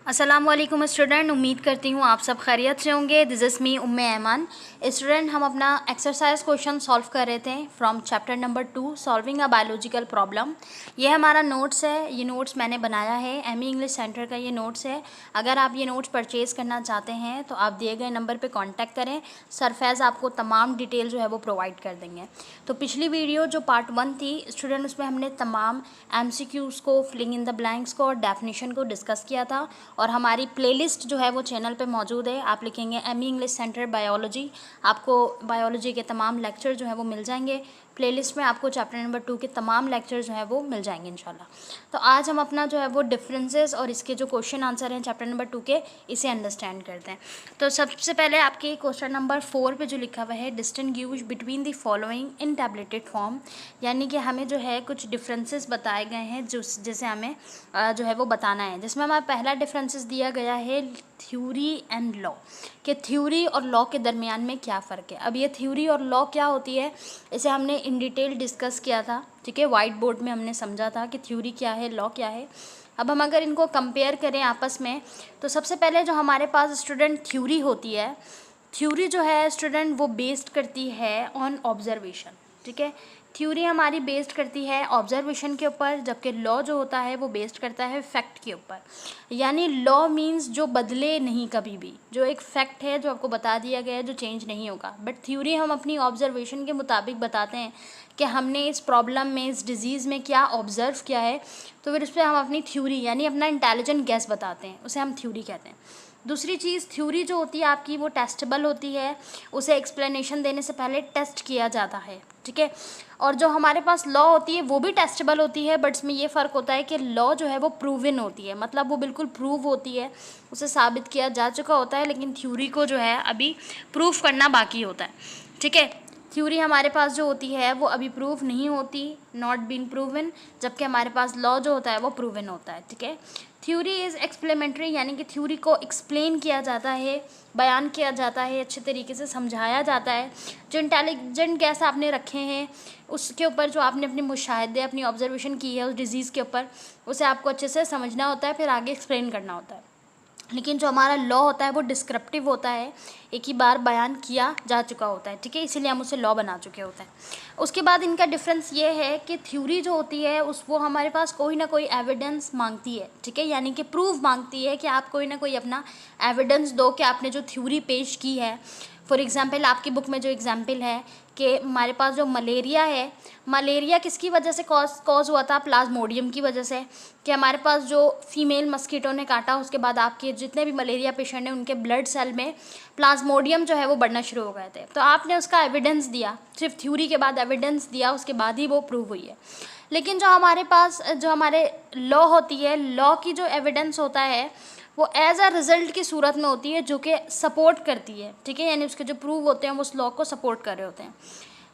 अस्सलामुअलैकुम स्टूडेंट, उम्मीद करती हूँ आप सब खैरियत से होंगे। This is me Umme ऐमान। Student, हम अपना एक्सरसाइज क्वेश्चन सॉल्व कर रहे थे from chapter number 2 solving a biological problem. ये हमारा नोट्स है। ये नोट्स मैंने बनाया है, एमी इंग्लिश सेंटर का ये नोट्स है। अगर आप ये नोट्स परचेज़ करना चाहते हैं तो आप दिए गए नंबर पर कॉन्टैक्ट करें। सरफैज़ आपको तमाम डिटेल जो है वो प्रोवाइड कर देंगे। तो पिछली वीडियो जो पार्ट 1 थी स्टूडेंट, उसमें हमने तमाम MCQs को, फिलिंग इन द ब्लैंक्स को और डेफिनेशन को डिस्कस किया था। और हमारी प्लेलिस्ट जो है वो चैनल पे मौजूद है। आप लिखेंगे एमी इंग्लिश सेंटर बायोलॉजी, आपको बायोलॉजी के तमाम लेक्चर जो है वो मिल जाएंगे। प्लेलिस्ट में आपको चैप्टर नंबर 2 के तमाम लेक्चर जो है वो मिल जाएंगे इंशाल्लाह। तो आज हम अपना जो है वो डिफरेंसेस और इसके जो क्वेश्चन आंसर हैं चैप्टर नंबर 2 के, इसे अंडरस्टैंड करते हैं। तो सबसे पहले आपके क्वेश्चन नंबर 4 पे जो लिखा हुआ है, distinguish between the following in tabulated form, यानी कि हमें जो है कुछ डिफरेंसेस बताए गए हैं जिसे हमें जो है वो बताना है। जिसमें हमारा पहला डिफरेंसेस दिया गया है थ्योरी एंड लॉ, कि थ्योरी और लॉ के दरमियान में क्या फ़र्क है। अब ये थ्योरी और लॉ क्या होती है, इसे हमने इन डिटेल डिस्कस किया था, ठीक है। वाइट बोर्ड में हमने समझा था कि थ्योरी क्या है, लॉ क्या है। अब हम अगर इनको कंपेयर करें आपस में, तो सबसे पहले जो हमारे पास स्टूडेंट थ्योरी होती है, थ्योरी जो है स्टूडेंट वो बेस्ड करती है ऑन ऑब्जर्वेशन, ठीक है। थ्योरी हमारी बेस्ड करती है ऑब्जर्वेशन के ऊपर, जबकि लॉ जो होता है वो बेस्ड करता है फैक्ट के ऊपर। यानी लॉ मींस जो बदले नहीं कभी भी, जो एक फैक्ट है जो आपको बता दिया गया है, जो चेंज नहीं होगा। बट थ्योरी हम अपनी ऑब्जर्वेशन के मुताबिक बताते हैं कि हमने इस प्रॉब्लम में, इस डिज़ीज़ में क्या ऑब्ज़र्व किया है, तो फिर उस पर हम अपनी थ्योरी यानी अपना इंटेलिजेंट गैस बताते हैं, उसे हम थ्योरी कहते हैं। दूसरी चीज़, थ्योरी जो होती है आपकी वो टेस्टेबल होती है, उसे एक्सप्लेनेशन देने से पहले टेस्ट किया जाता है, ठीक है। और जो हमारे पास लॉ होती है वो भी टेस्टेबल होती है, बट इसमें ये फ़र्क होता है कि लॉ जो है वो प्रूवन होती है, मतलब वो बिल्कुल प्रूव होती है, उसे साबित किया जा चुका होता है। लेकिन थ्योरी को जो है अभी प्रूफ करना बाकी होता है, ठीक है। थ्योरी हमारे पास जो होती है वो अभी प्रूव नहीं होती, नॉट बीन प्रूवन, जबकि हमारे पास लॉ जो होता है वो प्रूवन होता है, ठीक है। थ्योरी इज़ एक्सप्लेमेंट्री, यानी कि थ्योरी को एक्सप्लेन किया जाता है, बयान किया जाता है, अच्छे तरीके से समझाया जाता है। जो इंटेलिजेंट गैस आपने रखे हैं उसके ऊपर, जो आपने अपने मुशाहिदे, अपनी ऑब्जर्वेशन की है उस डिज़ीज़ के ऊपर, उसे आपको अच्छे से समझना होता है, फिर आगे एक्सप्लेन करना होता है। लेकिन जो हमारा लॉ होता है वो डिस्क्रिप्टिव होता है, एक ही बार बयान किया जा चुका होता है, ठीक है, इसीलिए हम उसे लॉ बना चुके होते हैं। उसके बाद इनका डिफरेंस ये है कि थ्योरी जो होती है वो हमारे पास कोई ना कोई एविडेंस मांगती है, ठीक है, यानी कि प्रूफ मांगती है कि आप कोई ना कोई अपना एविडेंस दो कि आपने जो थ्योरी पेश की है। फॉर एग्ज़ाम्पल, आपकी बुक में जो एग्ज़ाम्पल है कि हमारे पास जो मलेरिया है, मलेरिया किसकी वजह से कॉज हुआ था, प्लाज्मोडियम की वजह से, कि हमारे पास जो फीमेल मस्कीटो ने काटा, उसके बाद आपके जितने भी मलेरिया पेशेंट हैं उनके ब्लड सेल में प्लाज्मोडियम जो है वो बढ़ना शुरू हो गए थे। तो आपने उसका एविडेंस दिया, सिर्फ थ्योरी के बाद एविडेंस दिया, उसके बाद ही वो प्रूव हुई है। लेकिन जो हमारे पास जो हमारे लॉ होती है, लॉ की जो एविडेंस होता है वो एज अ रिज़ल्ट की सूरत में होती है, जो कि सपोर्ट करती है, ठीक है, यानी उसके जो प्रूव होते हैं वो उस लॉ को सपोर्ट कर रहे होते हैं।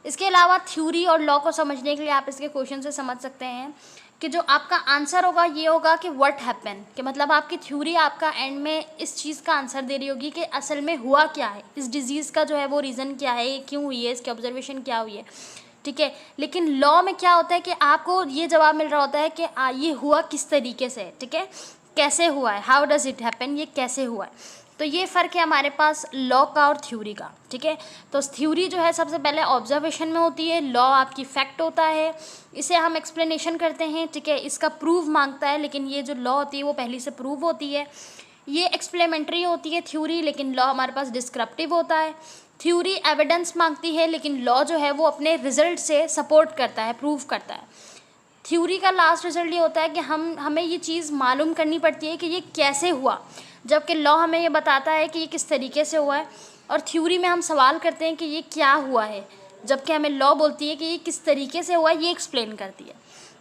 इसके अलावा थ्योरी और लॉ को समझने के लिए आप इसके क्वेश्चन से समझ सकते हैं कि जो आपका आंसर होगा ये होगा कि व्हाट हैपन, कि मतलब आपकी थ्योरी आपका एंड में इस चीज़ का आंसर दे रही होगी कि असल में हुआ क्या है, इस डिज़ीज़ का जो है वो रीज़न क्या है, ये क्यों हुई है, इसकी ऑब्जर्वेशन क्या हुई है, ठीक है। लेकिन लॉ में क्या होता है कि आपको ये जवाब मिल रहा होता है कि ये हुआ किस तरीके से, ठीक है, कैसे हुआ है, हाउ डज़ इट हैपन, ये कैसे हुआ है। तो ये फ़र्क है हमारे पास लॉ का और थ्योरी का, ठीक है। तो थ्योरी जो है सबसे पहले ऑब्जर्वेशन में होती है, लॉ आपकी फैक्ट होता है, इसे हम एक्सप्लेनेशन करते हैं, ठीक है, इसका प्रूफ मांगता है। लेकिन ये जो लॉ होती है वो पहले से प्रूव होती है। ये एक्सप्लेमेंट्री होती है थ्योरी, लेकिन लॉ हमारे पास डिस्क्रिप्टिव होता है। थ्योरी एविडेंस मांगती है, लेकिन लॉ जो है वो अपने रिजल्ट से सपोर्ट करता है, प्रूव करता है। थ्योरी का लास्ट रिजल्ट ये होता है कि हमें ये चीज़ मालूम करनी पड़ती है कि ये कैसे हुआ, जबकि लॉ हमें ये बताता है कि ये किस तरीके से हुआ है। और थ्योरी में हम सवाल करते हैं कि ये क्या हुआ है, जबकि हमें लॉ बोलती है कि ये किस तरीके से हुआ है, ये एक्सप्लेन करती है।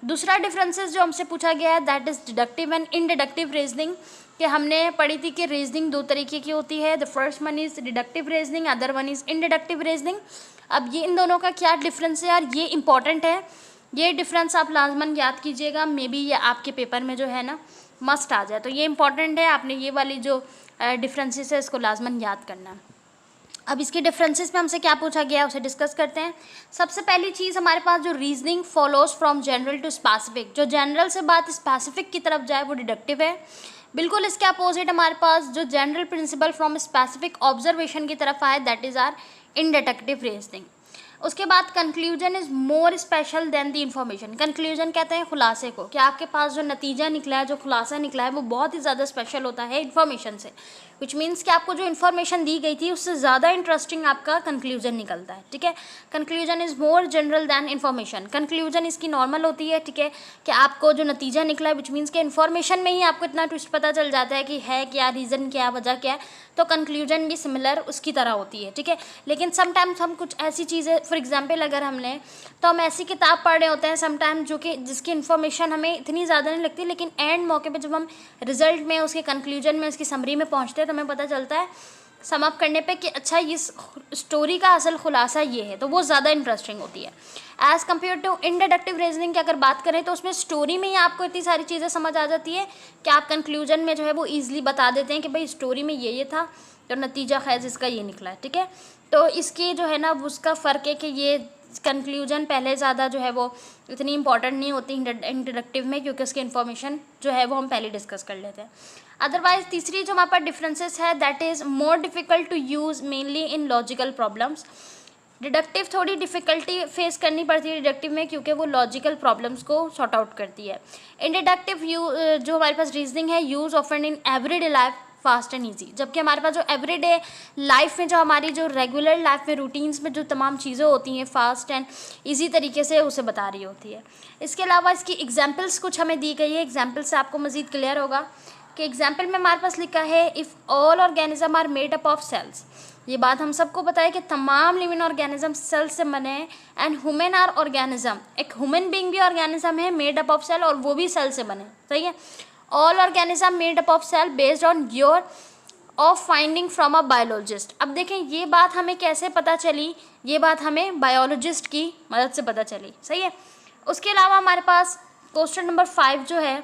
दूसरा डिफरेंसेस जो हमसे पूछा गया है that is deductive and inductive reasoning, कि हमने पढ़ी थी कि रीजनिंग दो तरीके की होती है। The first one is deductive reasoning, other one is inductive reasoning. अब ये इन दोनों का क्या डिफरेंस है यार, ये इंपॉर्टेंट है, ये डिफरेंस आप लाजमन याद कीजिएगा, मे बी ये आपके पेपर में जो है ना मस्ट आ जाए, तो ये इंपॉर्टेंट है, आपने ये वाली जो डिफरेंसेस है इसको लाजमन याद करना है। अब इसके डिफरेंसेस में हमसे क्या पूछा गया है उसे डिस्कस करते हैं। सबसे पहली चीज़, हमारे पास जो reasoning follows from general to specific, जो जनरल से बात स्पेसिफिक की तरफ जाए वो डिडक्टिव है। बिल्कुल इसके अपोजिट हमारे पास जो general principle from specific observation की तरफ आए, that is are inductive reasoning. उसके बाद conclusion is more special than the information. Conclusion कहते हैं खुलासे को, कि आपके पास जो नतीजा निकला है, जो खुलासा निकला है, वो बहुत ही ज़्यादा स्पेशल होता है इन्फॉर्मेशन से, विच मीन्स कि आपको जो इन्फॉर्मेशन दी गई थी उससे ज़्यादा इंटरेस्टिंग आपका कंक्लूजन निकलता है। ठीक है, conclusion is more general than information. Conclusion इसकी नॉर्मल होती है, ठीक है, कि आपको जो नतीजा निकला है, विच मीन्स कि इन्फॉर्मेशन में ही आपको इतना ट्विस्ट पता चल जाता है कि है क्या, रीज़न क्या, वजह क्या है, तो कंक्लूजन भी सिमिलर उसकी तरह होती है। ठीक है, लेकिन समटाइम्स हम कुछ ऐसी चीज़ें, फॉर एग्जांपल अगर हमने, तो हम ऐसी किताब पढ़ रहे होते हैं समटाइम जो कि जिसकी इन्फॉर्मेशन हमें इतनी ज़्यादा नहीं लगती, लेकिन एंड मौके पे जब हम रिजल्ट में, उसके कंक्लूजन में, उसकी समरी में पहुंचते हैं, तो हमें पता चलता है सम अप करने पे कि अच्छा इस स्टोरी का असल खुलासा ये है, तो वो ज़्यादा इंटरेस्टिंग होती है एज़ कम्पेयर टू इंडिडक्टिव रीजनिंग की अगर बात करें, तो उसमें स्टोरी में ही आपको इतनी सारी चीज़ें समझ आ जाती है कि आप कंक्लूजन में जो है वो ईजिली बता देते हैं कि भाई स्टोरी में ये था, तो नतीजा खैर इसका ये निकला है। ठीक है, तो इसकी जो है ना उसका फ़र्क है कि ये कंक्लूजन पहले ज़्यादा जो है वो इतनी इंपॉर्टेंट नहीं होती इंट्रोडक्टिव में, क्योंकि उसकी इन्फॉर्मेशन जो है वो हम पहले डिस्कस कर लेते हैं। अदरवाइज तीसरी जो हमारे पास डिफरेंसेस है, that is more difficult to use mainly in logical problems. Deductive थोड़ी डिफ़िकल्टी फेस करनी पड़ती है डिडक्टिव में, क्योंकि वो लॉजिकल प्रॉब्लम्स को सॉर्ट आउट करती है। इन डिडक्टिव जो हमारे पास रीजनिंग है, use often in everyday life fast and easy, जबकि हमारे पास जो एवरीडे लाइफ में, जो हमारी जो रेगुलर लाइफ में रूटीन्स में जो तमाम चीज़ें होती हैं, फास्ट एंड ईजी तरीके से उसे बता रही होती है। इसके अलावा इसकी एग्जांपल्स कुछ हमें दी गई है, एग्जांपल से आपको मज़ीद क्लियर होगा कि एग्जांपल में हमारे पास लिखा है, if all organism are made up of cells. ये बात हम सबको पता है कि तमाम लिविंग ऑर्गेनिज्म सेल से बने हैं, एंड ह्यूमन आर ऑर्गेनिज्म, एक ह्यूमन बीइंग भी ऑर्गेनिज्म है मेड अप ऑफ सेल, और वो भी सेल से बने। सही है, all organism made up of cell based on your of finding from a biologist. अब देखें ये बात हमें कैसे पता चली, ये बात हमें बायोलॉजिस्ट की मदद से पता चली। सही है, उसके अलावा हमारे पास क्वेश्चन नंबर 5 जो है,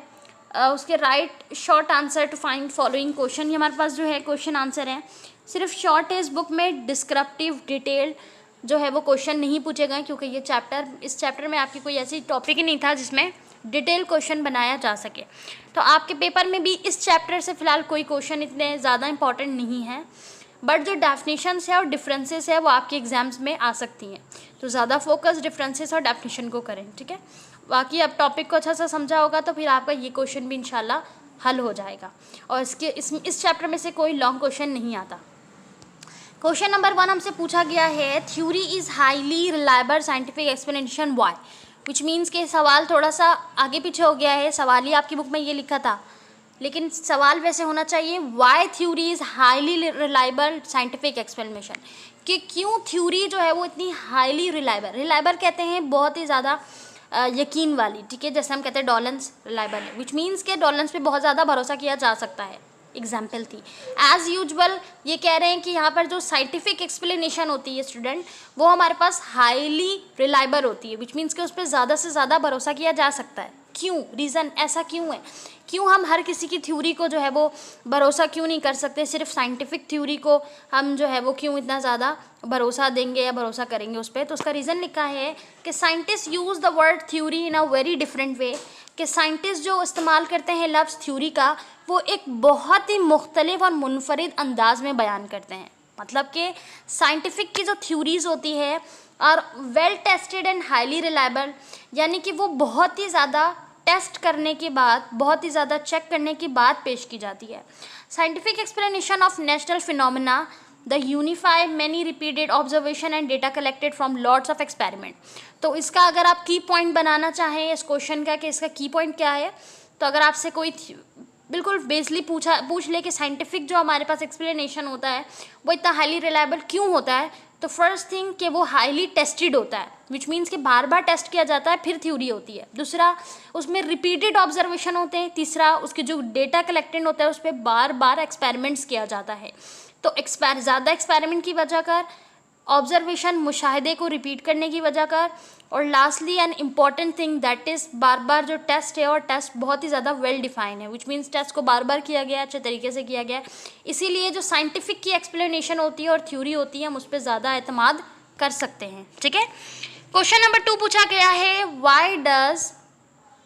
उसके write short answer to find following question, ये हमारे पास जो है क्वेश्चन आंसर है। सिर्फ शॉर्ट है, इस बुक में डिस्क्रिप्टिव डिटेल जो है वो क्वेश्चन नहीं पूछे गए, क्योंकि ये इस चैप्टर में आपकी कोई ऐसी टॉपिक ही नहीं था जिसमें डिटेल क्वेश्चन बनाया जा सके। तो आपके पेपर में भी इस चैप्टर से फ़िलहाल कोई क्वेश्चन इतने ज़्यादा इंपॉर्टेंट नहीं है, बट जो डेफिनेशंस है और डिफरेंसेस है वो आपके एग्जाम्स में आ सकती हैं, तो ज़्यादा फोकस डिफरेंसेस और डेफिनेशन को करें। ठीक है, बाकी अब टॉपिक को अच्छा सा समझा होगा तो फिर आपका ये क्वेश्चन भी इंशाल्लाह हल हो जाएगा, और इस चैप्टर में से कोई लॉन्ग क्वेश्चन नहीं आता। क्वेश्चन नंबर 1 हमसे पूछा गया है, theory is highly reliable scientific explanation why, which means के सवाल थोड़ा सा आगे पीछे हो गया है, सवाल ही आपकी बुक में ये लिखा था, लेकिन सवाल वैसे होना चाहिए, why theory is highly reliable scientific explanation, कि क्यों थ्योरी जो है वो इतनी हाईली रिलायबल कहते हैं बहुत ही ज़्यादा यकीन वाली। ठीक है, जैसे हम कहते हैं डॉलेंस रिलायबल है, विच मीन्स के डॉलेंस पे बहुत ज़्यादा भरोसा किया जा सकता है। एग्जाम्पल थी एज़ यूजुअल, ये कह रहे हैं कि यहाँ पर जो साइंटिफिक एक्सप्लेनेशन होती है स्टूडेंट, वो हमारे पास हाईली रिलायबल होती है, विच मीन्स कि उस पर ज़्यादा से ज़्यादा भरोसा किया जा सकता है। क्यों, रीज़न ऐसा क्यों है, क्यों हम हर किसी की थ्योरी को जो है वो भरोसा क्यों नहीं कर सकते, सिर्फ साइंटिफिक थ्योरी को हम जो है वो क्यों इतना ज़्यादा भरोसा देंगे या भरोसा करेंगे उस पर। तो उसका रीज़न लिखा है कि scientist use the word theory in a very different way, कि साइंटिस्ट जो इस्तेमाल करते हैं लफ्ज़ थ्योरी का, वो एक बहुत ही मुख्तलिफ और मुनफरिद अंदाज में बयान करते हैं। मतलब कि साइंटिफिक की जो थ्योरीज़ होती है और well tested and highly reliable, यानी कि वो बहुत ही ज़्यादा टेस्ट करने के बाद, बहुत ही ज़्यादा चेक करने के बाद पेश की जाती है। Scientific explanation of natural phenomena the unify many repeated observation and data collected from lots of experiment. तो इसका अगर आप की पॉइंट बनाना चाहें इस क्वेश्चन का कि इसका की पॉइंट क्या है, तो अगर आपसे कोई बिल्कुल बेसिकली पूछ ले कि साइंटिफिक जो हमारे पास एक्सप्लेनेशन होता है वो इतना हाईली रिलायबल क्यों होता है, तो फर्स्ट थिंग कि वो हाईली टेस्टेड होता है, विच मीन्स कि बार बार टेस्ट किया जाता है फिर थ्योरी होती है। दूसरा, उसमें रिपीटेड ऑब्जर्वेशन होते हैं। तीसरा, उसके जो डेटा कलेक्टेड होता है उस पर बार बार एक्सपेरिमेंट्स किया जाता है। तो ज़्यादा एक्सपेरिमेंट की वजह कर, ऑब्जर्वेशन मुशाहिदे को रिपीट करने की वजह कर, और lastly an important thing that is बार बार जो टेस्ट है, और टेस्ट बहुत ही ज़्यादा वेल डिफाइन है, विच मीन्स टेस्ट को बार बार किया गया, अच्छे तरीके से किया गया। इसीलिए जो साइंटिफिक की एक्सप्लेनेशन होती है और थ्योरी होती है, हम उस पर ज़्यादा एतमाद कर सकते हैं। ठीक है, क्वेश्चन नंबर 2 पूछा गया है, वाई डज,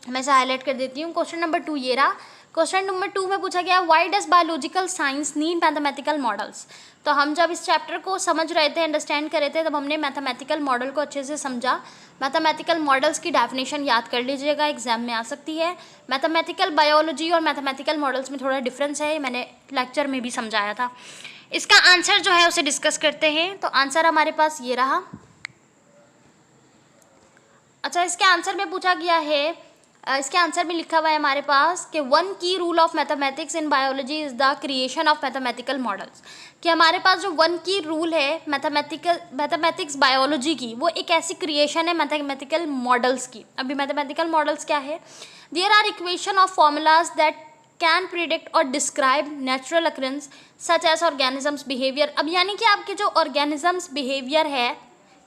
मैं इसे हाईलाइट कर देती हूँ। क्वेश्चन नंबर 2 ये रहा, क्वेश्चन नंबर 2 में पूछा गया why does biological science need mathematical models. तो हम जब इस चैप्टर को समझ रहे थे, अंडरस्टैंड कर रहे थे, तब हमने मैथमेटिकल मॉडल को अच्छे से समझा। मैथमेटिकल मॉडल्स की डेफिनेशन याद कर लीजिएगा, एग्जाम में आ सकती है। मैथमेटिकल बायोलॉजी और मैथमेटिकल मॉडल्स में थोड़ा डिफरेंस है, मैंने लेक्चर में भी समझाया था। इसका आंसर जो है उसे डिस्कस करते हैं। तो आंसर हमारे पास ये रहा। अच्छा, इसके आंसर में पूछा गया है, इसके आंसर में लिखा हुआ है हमारे पास कि वन की rule of mathematics in biology is the creation of mathematical models. कि हमारे पास जो वन की रूल है मैथमेटिक्स बायोलॉजी की, वो एक ऐसी क्रिएशन है मैथमेटिकल मॉडल्स की। अभी मैथमेटिकल मॉडल्स क्या है? There are equation of formulas that can predict और describe natural occurrence such as organisms behaviour. अब यानी कि आपके जो ऑर्गेनिजम्स बिहेवियर है,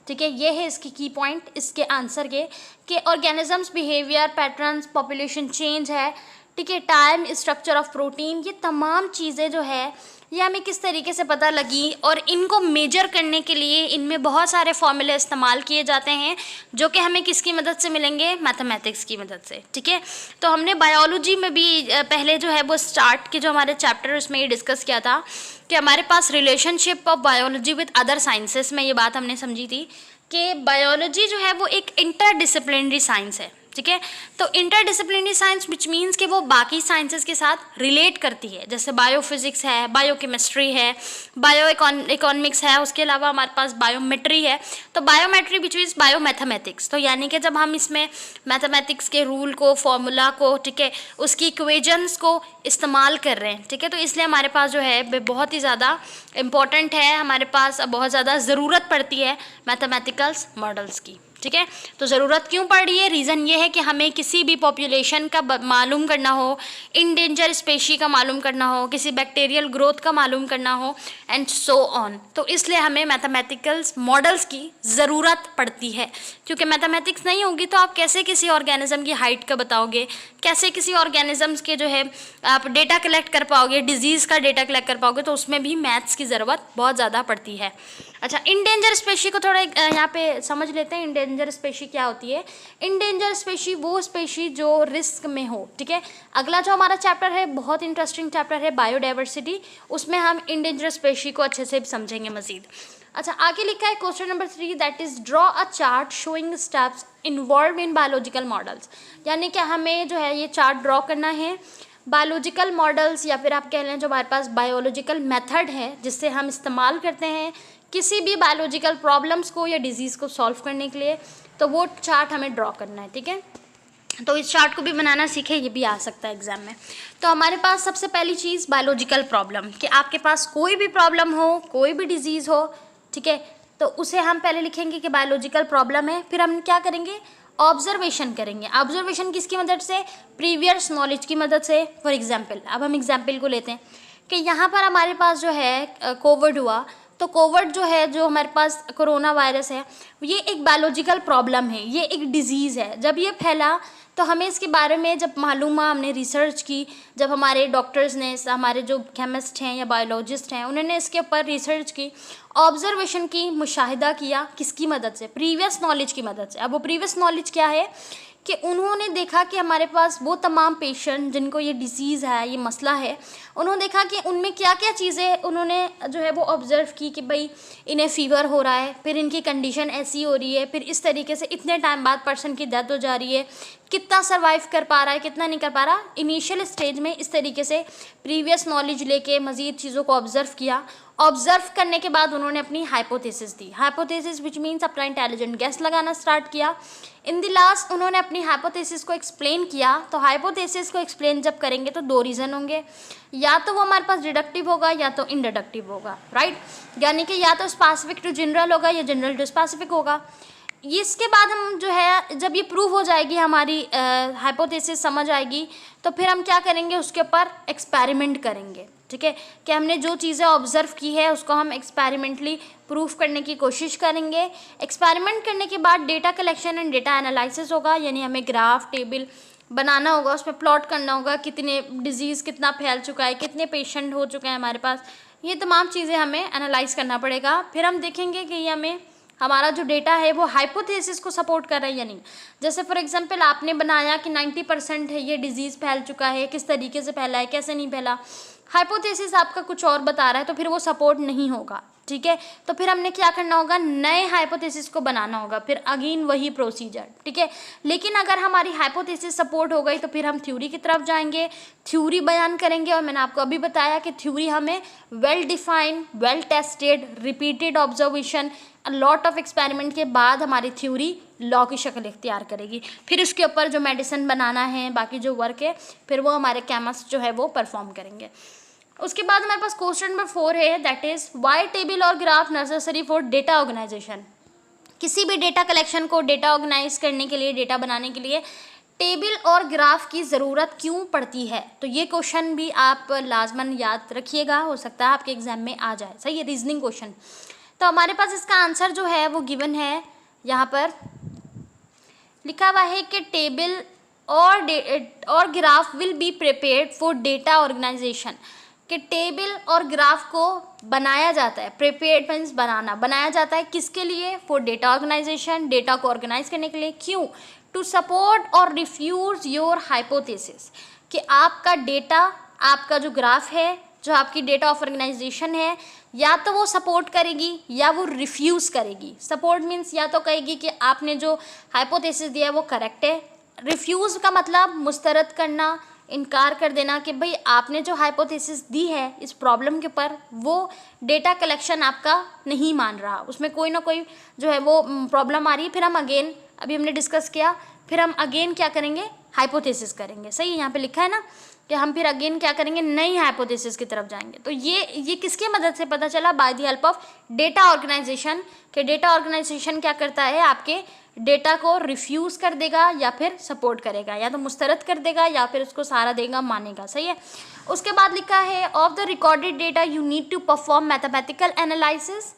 ठीक है, ये है इसकी की पॉइंट इसके आंसर के, कि organisms behaviour patterns, population change है, ठीक है, टाइम, स्ट्रक्चर ऑफ प्रोटीन, ये तमाम चीज़ें जो है ये हमें किस तरीके से पता लगी, और इनको मेजर करने के लिए इनमें बहुत सारे फॉर्मूले इस्तेमाल किए जाते हैं जो कि हमें किसकी मदद से मिलेंगे? मैथमेटिक्स की मदद से, ठीक है। तो हमने बायोलॉजी में भी पहले जो है वो स्टार्ट के जो हमारे चैप्टर उसमें ये डिस्कस किया था कि हमारे पास relationship of biology with other sciences में ये बात हमने समझी थी कि बायोलॉजी जो है वो एक इंटरडिसिप्लिनरी साइंस है, ठीक है। तो इंटरडिसिप्लिनरी साइंस विच मीन्स कि वो बाकी साइंसेस के साथ रिलेट करती है, जैसे बायोफिजिक्स है, बायोकेमिस्ट्री है, बायो इकोनॉमिक्स है, उसके अलावा हमारे पास बायोमेट्री है। तो बायोमेट्री विच मीन्स बायोमैथमेटिक्स। तो यानी कि जब हम इसमें मैथमेटिक्स के रूल को, फॉर्मूला को, ठीक है, उसकी इक्वेशंस को इस्तेमाल कर रहे हैं, ठीक है। तो इसलिए हमारे पास जो है वे बहुत ही ज़्यादा इम्पॉर्टेंट है, हमारे पास बहुत ज़्यादा ज़रूरत पड़ती है मैथमेटिकल्स मॉडल्स की, ठीक है। तो ज़रूरत क्यों पड़ रही है? रीज़न ये है कि हमें किसी भी पॉपुलेशन का मालूम करना हो, इंडेंजर स्पेशी का मालूम करना हो, किसी बैक्टीरियल ग्रोथ का मालूम करना हो, एंड सो ऑन। तो इसलिए हमें मैथमेटिकल्स मॉडल्स की ज़रूरत पड़ती है, क्योंकि मैथमेटिक्स नहीं होगी तो आप कैसे किसी ऑर्गेनिज्म की हाइट का बताओगे, कैसे किसी ऑर्गेनिजम्स के जो है आप डेटा कलेक्ट कर पाओगे, डिजीज़ का डेटा कलेक्ट कर पाओगे। तो उसमें भी मैथ्स की ज़रूरत बहुत ज़्यादा पड़ती है। अच्छा, इंडेंजर स्पेशी को थोड़ा यहाँ पे समझ लेते हैं। इंडेंजर स्पेशी क्या होती है? इंडेंजर स्पेशी वो स्पेशी जो रिस्क में हो, ठीक है। अगला जो हमारा चैप्टर है बहुत इंटरेस्टिंग चैप्टर है बायोडाइवर्सिटी, उसमें हम इंडेंजर स्पेशी को अच्छे से समझेंगे मजीद। अच्छा, आगे लिखा है question number 3 that is draw a chart showing steps involve in biological models. यानी कि हमें जो है ये चार्ट ड्रॉ करना है बायोलॉजिकल मॉडल्स, या फिर आप कह लें जो हमारे पास बायोलॉजिकल मेथड है जिससे हम इस्तेमाल करते हैं किसी भी बायोलॉजिकल प्रॉब्लम्स को या डिजीज़ को सॉल्व करने के लिए। तो वो चार्ट हमें ड्रॉ करना है, ठीक है। तो इस चार्ट को भी बनाना सीखे, ये भी आ सकता है एग्जाम में। तो हमारे पास सबसे पहली चीज़ बायोलॉजिकल प्रॉब्लम, कि आपके पास कोई भी प्रॉब्लम हो, कोई भी डिजीज़ हो, ठीक है, तो उसे हम पहले लिखेंगे कि बायोलॉजिकल प्रॉब्लम है। फिर हम क्या करेंगे? ऑब्जर्वेशन करेंगे। ऑब्जर्वेशन किसकी मदद से? प्रीवियस नॉलेज की मदद से। फॉर एग्जाम्पल, अब हम एग्जाम्पल को लेते हैं कि यहाँ पर हमारे पास जो है कोविड हुआ, तो कोविड जो है, जो हमारे पास कोरोना वायरस है, ये एक बायोलॉजिकल प्रॉब्लम है, ये एक डिजीज़ है। जब ये फैला तो हमें इसके बारे में जब मालूम हुआ, हमने रिसर्च की, जब हमारे डॉक्टर्स ने, हमारे जो केमिस्ट हैं या बायोलॉजिस्ट हैं, उन्होंने इसके ऊपर रिसर्च की, ऑब्जर्वेशन की, मुशाहिदा किया, किसकी मदद से? प्रीवियस नॉलेज की मदद से। अब वो प्रीवियस नॉलेज क्या है कि उन्होंने देखा कि हमारे पास वो तमाम पेशेंट जिनको ये डिजीज़ है, ये मसला है, उन्होंने देखा कि उनमें क्या क्या चीज़ें उन्होंने जो है वो ऑब्ज़र्व की कि भाई इन्हें फ़ीवर हो रहा है, फिर इनकी कंडीशन ऐसी हो रही है, फिर इस तरीके से इतने टाइम बाद पर्सन की डेथ हो जा रही है, कितना सर्वाइव कर पा रहा है, कितना नहीं कर पा रहा। इनिशियल स्टेज में इस तरीके से प्रीवियस नॉलेज लेके मज़ीद चीज़ों को ऑब्ज़र्व किया। ऑब्ज़र्व करने के बाद उन्होंने अपनी hypothesis the. Hypothesis which means अपना इंटेलिजेंट गेस लगाना स्टार्ट किया। इन द लास्ट उन्होंने अपनी हाइपोथेसिस को एक्सप्लेन किया। तो हाइपोथेसिस को एक्सप्लेन जब करेंगे तो दो रीज़न होंगे, या तो वो हमारे पास डिडक्टिव होगा या तो इंडिडक्टिव होगा, राइट। यानी कि या तो स्पेसिफिक टू जनरल होगा या जनरल टू स्पेसिफिक होगा। इसके बाद हम जो है जब ये प्रूव हो जाएगी, हमारी हाइपोथेसिस समझ आएगी, तो फिर हम क्या करेंगे? उसके ऊपर एक्सपेरिमेंट करेंगे, ठीक है, कि हमने जो चीज़ें ऑब्ज़र्व की है उसको हम एक्सपेरिमेंटली प्रूफ करने की कोशिश करेंगे। एक्सपेरिमेंट करने के बाद data collection and data analysis होगा, यानी हमें ग्राफ टेबल बनाना होगा, उसमें प्लॉट करना होगा कितने डिजीज़ कितना फैल चुका है, कितने पेशेंट हो चुके हैं हमारे पास, ये तमाम चीज़ें हमें एनालाइज करना पड़ेगा। फिर हम देखेंगे कि ये हमें हमारा जो डेटा है वो हाइपोथेसिस को सपोर्ट कर रहा है या नहीं। जैसे फॉर एग्जांपल आपने बनाया कि 90% है ये डिजीज़ फैल चुका है, किस तरीके से फैला है, कैसे नहीं फैला, हाइपोथेसिस आपका कुछ और बता रहा है, तो फिर वो सपोर्ट नहीं होगा, ठीक है। तो फिर हमने क्या करना होगा, नए हाइपोथेसिस को बनाना होगा, फिर अगेन वही प्रोसीजर, ठीक है। लेकिन अगर हमारी हाइपोथेसिस सपोर्ट हो गई तो फिर हम थ्योरी की तरफ जाएंगे, थ्योरी बयान करेंगे। और मैंने आपको अभी बताया कि थ्योरी हमें well defined, well tested, repeated observation, lot of experiment के बाद हमारी थ्योरी लॉ की शक्ल इख्तियार करेगी। फिर उसके ऊपर जो मेडिसिन बनाना है, बाकी जो वर्क है, फिर वो हमारे केमिस्ट जो है वो परफॉर्म करेंगे। उसके बाद हमारे पास क्वेश्चन नंबर 4 है, दैट इज व्हाई टेबल और graph necessary for data organization. किसी भी डेटा कलेक्शन को डेटा ऑर्गेनाइज करने के लिए, डेटा बनाने के लिए टेबल और ग्राफ की ज़रूरत क्यों पड़ती है। तो ये क्वेश्चन भी आप लाजमन याद रखिएगा, हो सकता है आपके एग्जाम में आ जाए, सही है, रीजनिंग क्वेश्चन। तो हमारे पास इसका आंसर जो है वो गिवन है, यहाँ पर लिखा हुआ है कि टेबल और graph will be prepared for data organization, कि टेबल और ग्राफ को बनाया जाता है, प्रिपेयर्ड मीन्स बनाना, बनाया जाता है किसके लिए, फॉर डेटा ऑर्गेनाइजेशन, डेटा को ऑर्गेनाइज करने के लिए। क्यों, टू सपोर्ट और रिफ्यूज योर हाइपोथेसिस, कि आपका डेटा, आपका जो ग्राफ है, जो आपकी डेटा ऑफ ऑर्गेनाइजेशन है, या तो वो सपोर्ट करेगी या वो रिफ्यूज़ करेगी। सपोर्ट मीन्स या तो कहेगी कि आपने जो हाइपोथेसिस दिया है वो करेक्ट है, रिफ्यूज़ का मतलब मुस्तरद करना, इनकार कर देना कि भाई आपने जो हाइपोथेसिस दी है इस प्रॉब्लम के ऊपर, वो डेटा कलेक्शन आपका नहीं मान रहा, उसमें कोई ना कोई जो है वो प्रॉब्लम आ रही है। फिर हम अगेन, अभी हमने डिस्कस किया, फिर हम अगेन क्या करेंगे, हाइपोथेसिस करेंगे, सही है, यहाँ पे लिखा है ना कि हम फिर अगेन क्या करेंगे, नई हाइपोथेसिस की तरफ जाएंगे। तो ये किसकी मदद से पता चला, by the help of data organization, कि डेटा ऑर्गेनाइजेशन क्या करता है, आपके डेटा को रिफ्यूज़ कर देगा या फिर सपोर्ट करेगा, या तो मुस्तरद कर देगा या फिर उसको सहारा देगा, मानेगा, सही है। उसके बाद लिखा है, of the recorded data you need to perform mathematical analysis,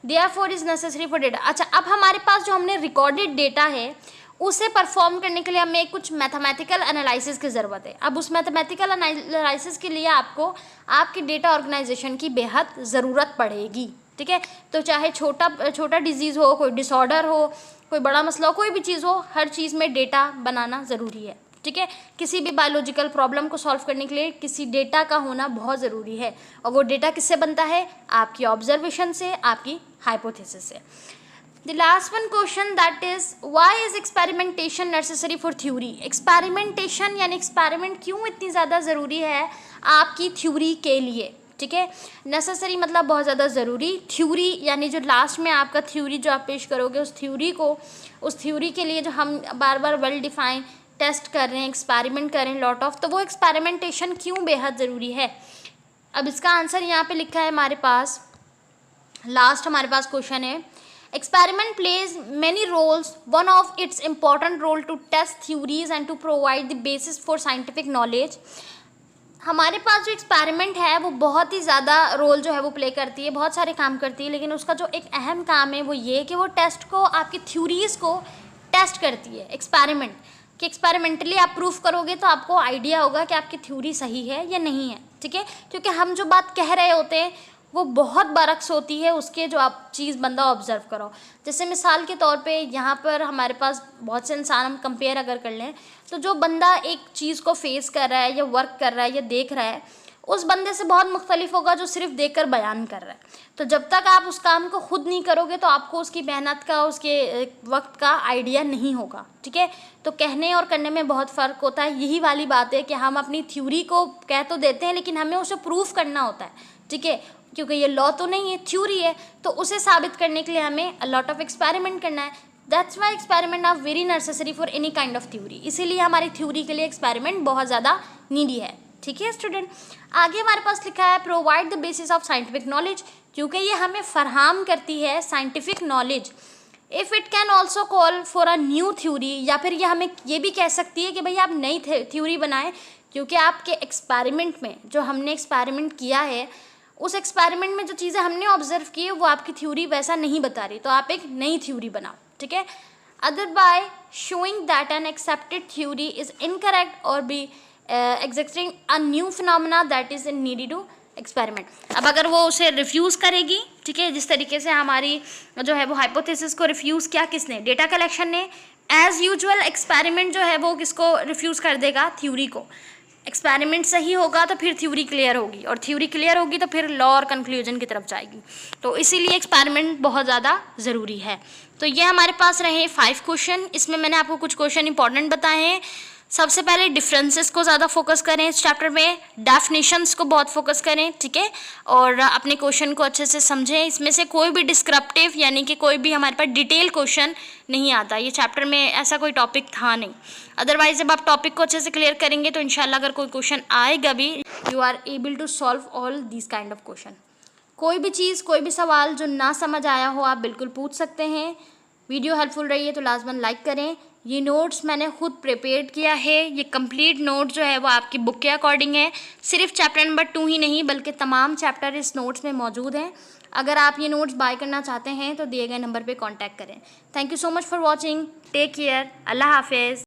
therefore is necessary for data. अच्छा, अब हमारे पास जो हमने रिकॉर्डेड डेटा है उसे परफॉर्म करने के लिए हमें कुछ मैथमेटिकल एनालिसिस की ज़रूरत है। अब उस मैथमेटिकल एनालिसिस के लिए आपको आपकी डेटा ऑर्गेनाइजेशन की बेहद ज़रूरत पड़ेगी, ठीक है। तो चाहे छोटा डिजीज़ हो, कोई डिसऑर्डर हो, कोई बड़ा मसला हो, कोई भी चीज़ हो, हर चीज़ में डेटा बनाना ज़रूरी है, ठीक है। किसी भी बायोलॉजिकल प्रॉब्लम को सॉल्व करने के लिए किसी डेटा का होना बहुत ज़रूरी है, और वो डेटा किससे बनता है, आपकी ऑब्जर्वेशन से, आपकी हाइपोथेसिस से। The last one question, that is why is experimentation necessary for theory। Experimentation यानी एक्सपेरिमेंट क्यों इतनी ज़्यादा ज़रूरी है आपकी थ्योरी के लिए, ठीक है। नेसेसरी मतलब बहुत ज़्यादा ज़रूरी, थ्योरी यानी जो लास्ट में आपका थ्योरी जो आप पेश करोगे, उस थ्योरी के लिए जो हम बार बार वेल डिफाइन टेस्ट कर रहे हैं, एक्सपेरिमेंट कर रहे हैं लॉट ऑफ, तो वो एक्सपेरिमेंटेशन क्यों बेहद ज़रूरी है। अब इसका आंसर यहाँ पे लिखा है हमारे पास, लास्ट हमारे पास क्वेश्चन है, experiment plays many roles. One of its important role to test theories and to provide the basis for scientific knowledge। हमारे पास जो एक्सपेरिमेंट है वो बहुत ही ज़्यादा रोल जो है वो प्ले करती है, बहुत सारे काम करती है, लेकिन उसका जो एक अहम काम है वो ये कि वो टेस्ट को, आपकी थ्योरीज़ को टेस्ट करती है। एक्सपेरिमेंट कि एक्सपेरिमेंटली आप प्रूफ करोगे तो आपको आइडिया होगा कि आपकी थ्योरी सही है या नहीं है, ठीक है। क्योंकि हम जो बात कह रहे होते हैं वो बहुत बरक्स होती है उसके जो आप चीज़ बंदा ऑब्जर्व करो। जैसे मिसाल के तौर पे यहाँ पर हमारे पास बहुत से इंसान, हम कंपेयर अगर कर लें तो जो बंदा एक चीज़ को फेस कर रहा है या वर्क कर रहा है या देख रहा है, उस बंदे से बहुत मुख्तलिफ होगा जो सिर्फ देखकर बयान कर रहा है। तो जब तक आप उस काम को खुद नहीं करोगे तो आपको उसकी मेहनत का, उसके वक्त का आइडिया नहीं होगा, ठीक है। तो कहने और करने में बहुत फ़र्क होता है। यही वाली बात है कि हम अपनी थ्योरी को कह तो देते हैं लेकिन हमें उसे प्रूफ करना होता है, ठीक है। क्योंकि ये लॉ तो नहीं है, थ्योरी है, तो उसे साबित करने के लिए हमें अ लॉट ऑफ एक्सपेरिमेंट करना है। That's why experiment are very necessary for any kind of theory. इसीलिए हमारी थ्योरी के लिए एक्सपेरिमेंट बहुत ज़्यादा नीडी है, ठीक है स्टूडेंट। आगे हमारे पास लिखा है provide the basis of scientific knowledge, क्योंकि ये हमें फराहम करती है scientific knowledge. If it can also call for a new theory, या फिर ये हमें ये भी कह सकती है कि भाई आप नई थ्योरी बनाएं, क्योंकि आपके एक्सपेरिमेंट में जो हमने एक्सपेरिमेंट किया है, उस एक्सपेरिमेंट में जो चीज़ें हमने ऑब्जर्व की है वो आपकी थ्योरी वैसा नहीं बता रही, तो आप एक नई थ्योरी बनाओ, ठीक है। Other by showing that an accepted theory is incorrect और be existing a new phenomena that is needed to experiment. अब अगर वो उसे रिफ्यूज़ करेगी, ठीक है, जिस तरीके से हमारी जो है वो हाइपोथेसिस को रिफ्यूज़ किया किसने, डेटा कलेक्शन ने, एज़ यूजुअल एक्सपेरिमेंट जो है वो किसको रिफ्यूज़ कर देगा, थ्योरी को। एक्सपेरिमेंट सही होगा तो फिर थ्योरी क्लियर होगी, और थ्योरी क्लियर होगी तो फिर लॉ और कंक्लूजन की तरफ जाएगी। तो इसीलिए एक्सपेरिमेंट बहुत ज़्यादा ज़रूरी है। तो ये हमारे पास रहे 5 क्वेश्चन। इसमें मैंने आपको कुछ क्वेश्चन इंपॉर्टेंट बताए हैं। सबसे पहले डिफरेंसेस को ज़्यादा फोकस करें इस चैप्टर में, डेफिनेशंस को बहुत फोकस करें, ठीक है, और अपने क्वेश्चन को अच्छे से समझें। इसमें से कोई भी डिस्क्रिप्टिव यानी कि कोई भी हमारे पास डिटेल क्वेश्चन नहीं आता, ये चैप्टर में ऐसा कोई टॉपिक था नहीं। अदरवाइज जब आप टॉपिक को अच्छे से क्लियर करेंगे तो इंशाल्लाह अगर कोई क्वेश्चन आएगा भी, you are able to solve all this kind of question. कोई भी चीज़, कोई भी सवाल जो ना समझ आया हो आप बिल्कुल पूछ सकते हैं। वीडियो हेल्पफुल रही है तो लाजमन लाइक करें। ये नोट्स मैंने खुद प्रिपेयर किया है, ये कंप्लीट नोट जो है वो आपकी बुक के अकॉर्डिंग है। सिर्फ चैप्टर नंबर 2 ही नहीं बल्कि तमाम चैप्टर इस नोट्स में मौजूद हैं। अगर आप ये नोट्स बाय करना चाहते हैं तो दिए गए नंबर पे कांटेक्ट करें। Thank you so much for watching, take care, अल्लाह हाफिज़।